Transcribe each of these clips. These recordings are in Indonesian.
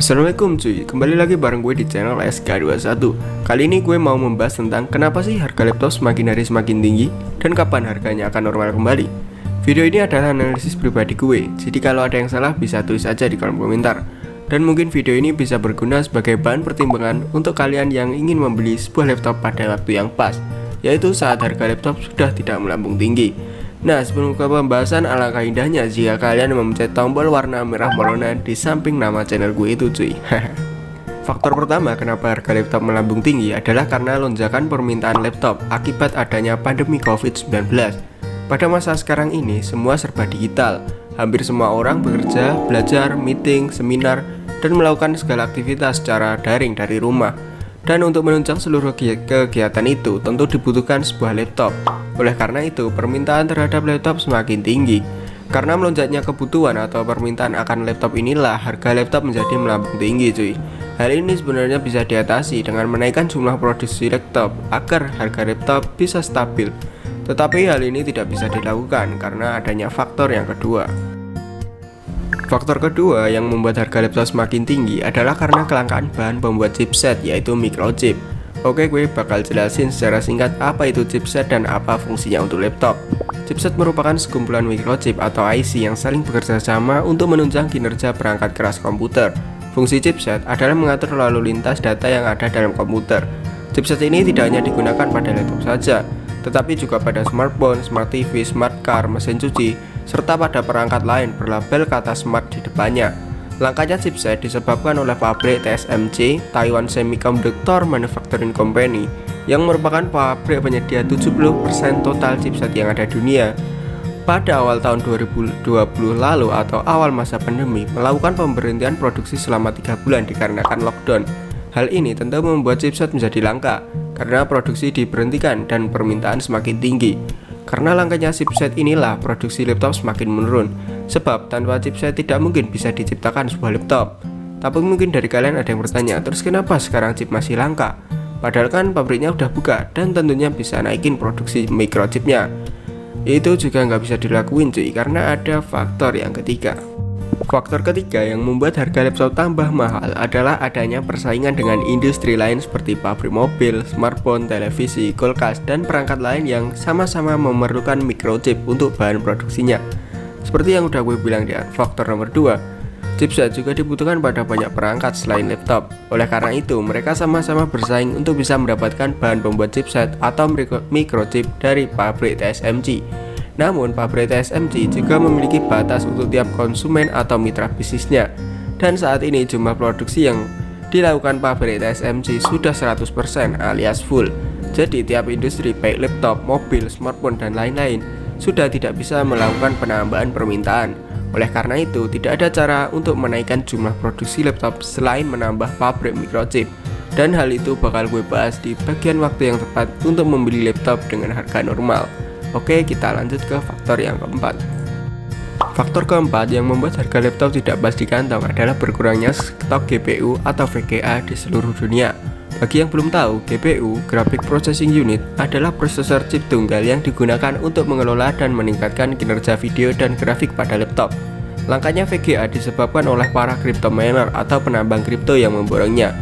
Assalamualaikum cuy, kembali lagi bareng gue di channel SK21. Kali ini gue mau membahas tentang kenapa sih harga laptop semakin hari semakin tinggi dan kapan harganya akan normal kembali. Video ini adalah analisis pribadi gue, jadi kalau ada yang salah bisa tulis aja di kolom komentar. Dan mungkin video ini bisa berguna sebagai bahan pertimbangan untuk kalian yang ingin membeli sebuah laptop pada waktu yang pas, yaitu saat harga laptop sudah tidak melambung tinggi. Nah, sebelum ke pembahasan, alangkah indahnya jika kalian memencet tombol warna merah merona di samping nama channel gue itu cuy. Faktor pertama kenapa harga laptop melambung tinggi adalah karena lonjakan permintaan laptop akibat adanya pandemi COVID-19. Pada masa sekarang ini, semua serba digital. Hampir semua orang bekerja, belajar, meeting, seminar, dan melakukan segala aktivitas secara daring dari rumah. Dan untuk menunjang seluruh kegiatan itu, tentu dibutuhkan sebuah laptop. Oleh karena itu, permintaan terhadap laptop semakin tinggi. Karena melonjaknya kebutuhan atau permintaan akan laptop inilah, harga laptop menjadi melambung tinggi cuy. Hal ini sebenarnya bisa diatasi dengan menaikkan jumlah produksi laptop agar harga laptop bisa stabil. Tetapi hal ini tidak bisa dilakukan karena adanya faktor yang kedua. Faktor kedua yang membuat harga laptop semakin tinggi adalah karena kelangkaan bahan pembuat chipset, yaitu microchip. Oke, gue bakal jelasin secara singkat apa itu chipset dan apa fungsinya untuk laptop. Chipset merupakan sekumpulan microchip atau IC yang saling bekerja sama untuk menunjang kinerja perangkat keras komputer. Fungsi chipset adalah mengatur lalu lintas data yang ada dalam komputer. Chipset ini tidak hanya digunakan pada laptop saja, tetapi juga pada smartphone, smart TV, smart car, mesin cuci, serta pada perangkat lain berlabel kata smart di depannya. Langkanya chipset disebabkan oleh pabrik TSMC, Taiwan Semiconductor Manufacturing Company, yang merupakan pabrik penyedia 70% total chipset yang ada di dunia. Pada awal tahun 2020 lalu atau awal masa pandemi, melakukan pemberhentian produksi selama 3 bulan dikarenakan lockdown. Hal ini tentu membuat chipset menjadi langka, karena produksi diberhentikan dan permintaan semakin tinggi. Karena langkanya chipset inilah produksi laptop semakin menurun. Sebab tanpa chipset tidak mungkin bisa diciptakan sebuah laptop. Tapi mungkin dari kalian ada yang bertanya, terus kenapa sekarang chip masih langka? Padahal kan pabriknya udah buka dan tentunya bisa naikin produksi microchipnya. Itu juga nggak bisa dilakuin cuy, karena ada faktor yang ketiga. Faktor ketiga yang membuat harga laptop tambah mahal adalah adanya persaingan dengan industri lain seperti pabrik mobil, smartphone, televisi, kulkas, dan perangkat lain yang sama-sama memerlukan microchip untuk bahan produksinya. Seperti yang udah gue bilang di faktor nomor 2, chipset juga dibutuhkan pada banyak perangkat selain laptop. Oleh karena itu, mereka sama-sama bersaing untuk bisa mendapatkan bahan pembuat chipset atau microchip dari pabrik TSMC. Namun, pabrik TSMC juga memiliki batas untuk tiap konsumen atau mitra bisnisnya. Dan saat ini jumlah produksi yang dilakukan pabrik TSMC sudah 100% alias full. Jadi tiap industri baik laptop, mobil, smartphone, dan lain-lain sudah tidak bisa melakukan penambahan permintaan. Oleh karena itu, tidak ada cara untuk menaikkan jumlah produksi laptop selain menambah pabrik microchip. Dan hal itu bakal gue bahas di bagian waktu yang tepat untuk membeli laptop dengan harga normal. Oke, kita lanjut ke faktor yang keempat. Faktor keempat yang membuat harga laptop tidak pas di kantong adalah berkurangnya stok GPU atau VGA di seluruh dunia. Bagi yang belum tahu, GPU, Graphic Processing Unit, adalah prosesor chip tunggal yang digunakan untuk mengelola dan meningkatkan kinerja video dan grafik pada laptop. Langkanya VGA disebabkan oleh para crypto miner atau penambang kripto yang memborongnya.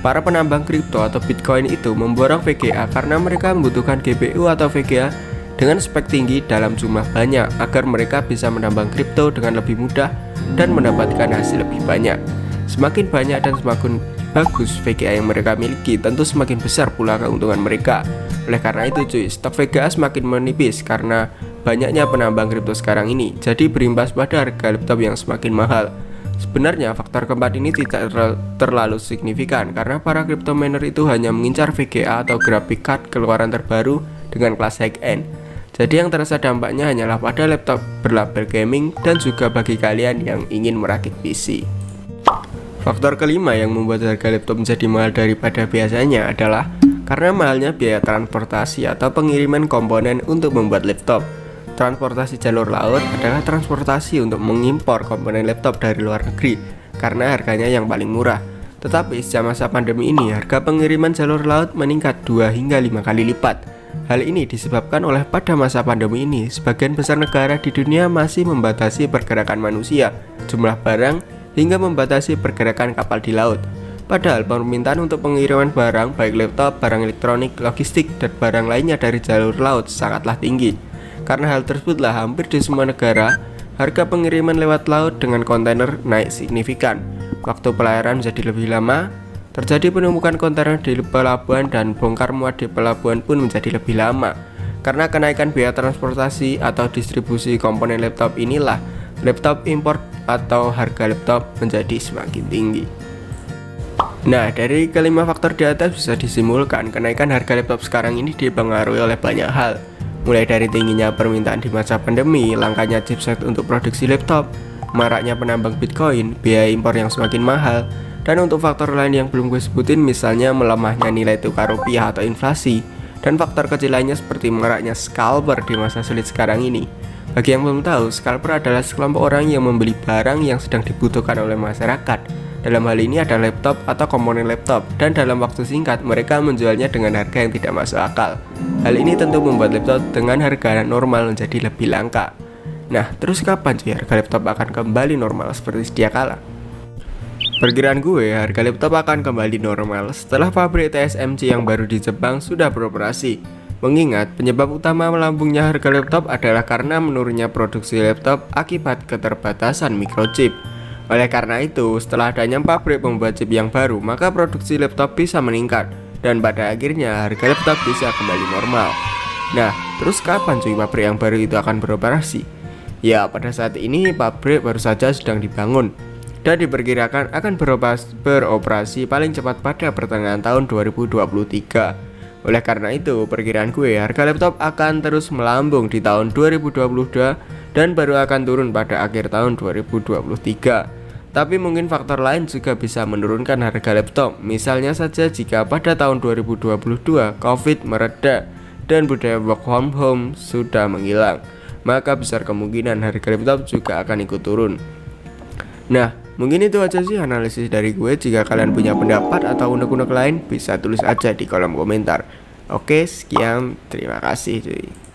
Para penambang kripto atau Bitcoin itu memborong VGA karena mereka membutuhkan GPU atau VGA dengan spek tinggi dalam jumlah banyak agar mereka bisa menambang kripto dengan lebih mudah dan mendapatkan hasil lebih banyak. Semakin banyak dan semakin bagus VGA yang mereka miliki, tentu semakin besar pula keuntungan mereka. Oleh karena itu cuy, stok VGA semakin menipis karena banyaknya penambang kripto sekarang ini, jadi berimbas pada harga laptop yang semakin mahal. Sebenarnya faktor keempat ini tidak terlalu signifikan karena para crypto miner itu hanya mengincar VGA atau graphic card keluaran terbaru dengan kelas high-end. Jadi yang terasa dampaknya hanyalah pada laptop berlabel gaming dan juga bagi kalian yang ingin merakit PC. Faktor kelima yang membuat harga laptop menjadi mahal daripada biasanya adalah karena mahalnya biaya transportasi atau pengiriman komponen untuk membuat laptop. Transportasi jalur laut adalah transportasi untuk mengimpor komponen laptop dari luar negeri karena harganya yang paling murah. Tetapi sejak masa pandemi ini, harga pengiriman jalur laut meningkat 2 hingga 5 kali lipat. Hal ini disebabkan oleh pada masa pandemi ini, sebagian besar negara di dunia masih membatasi pergerakan manusia, jumlah barang, hingga membatasi pergerakan kapal di laut. Padahal permintaan untuk pengiriman barang, baik laptop, barang elektronik, logistik, dan barang lainnya dari jalur laut sangatlah tinggi. Karena hal tersebutlah hampir di semua negara, harga pengiriman lewat laut dengan kontainer naik signifikan. Waktu pelayaran menjadi lebih lama, terjadi penumpukan kontainer di pelabuhan dan bongkar muat di pelabuhan pun menjadi lebih lama. Karena kenaikan biaya transportasi atau distribusi komponen laptop inilah, laptop import atau harga laptop menjadi semakin tinggi. Nah, dari kelima faktor di atas bisa disimpulkan kenaikan harga laptop sekarang ini dipengaruhi oleh banyak hal. Mulai dari tingginya permintaan di masa pandemi, langkanya chipset untuk produksi laptop, maraknya penambang Bitcoin, biaya impor yang semakin mahal, dan untuk faktor lain yang belum gue sebutin misalnya melemahnya nilai tukar rupiah atau inflasi, dan faktor kecil lainnya seperti maraknya scalper di masa sulit sekarang ini. Bagi yang belum tahu, scalper adalah sekelompok orang yang membeli barang yang sedang dibutuhkan oleh masyarakat. Dalam hal ini ada laptop atau komponen laptop, dan dalam waktu singkat mereka menjualnya dengan harga yang tidak masuk akal. Hal ini tentu membuat laptop dengan harga normal menjadi lebih langka. Nah, terus kapan cuy harga laptop akan kembali normal seperti sedia kala? Perkiraan gue, harga laptop akan kembali normal setelah pabrik TSMC yang baru di Jepang sudah beroperasi. Mengingat penyebab utama melambungnya harga laptop adalah karena menurunnya produksi laptop akibat keterbatasan microchip. Oleh karena itu, setelah adanya pabrik pembuat chip yang baru, maka produksi laptop bisa meningkat, dan pada akhirnya harga laptop bisa kembali normal. Nah, terus kapan cuy pabrik yang baru itu akan beroperasi? Ya, pada saat ini pabrik baru saja sedang dibangun, dan diperkirakan akan beroperasi paling cepat pada pertengahan tahun 2023. Oleh karena itu, perkiraan gue harga laptop akan terus melambung di tahun 2022 dan baru akan turun pada akhir tahun 2023. Tapi mungkin faktor lain juga bisa menurunkan harga laptop. Misalnya saja jika pada tahun 2022 COVID mereda dan budaya work from home sudah menghilang, maka besar kemungkinan harga laptop juga akan ikut turun. Nah, mungkin itu aja sih analisis dari gue. Jika kalian punya pendapat atau unek-unek lain, bisa tulis aja di kolom komentar. Oke, sekian, terima kasih cuy.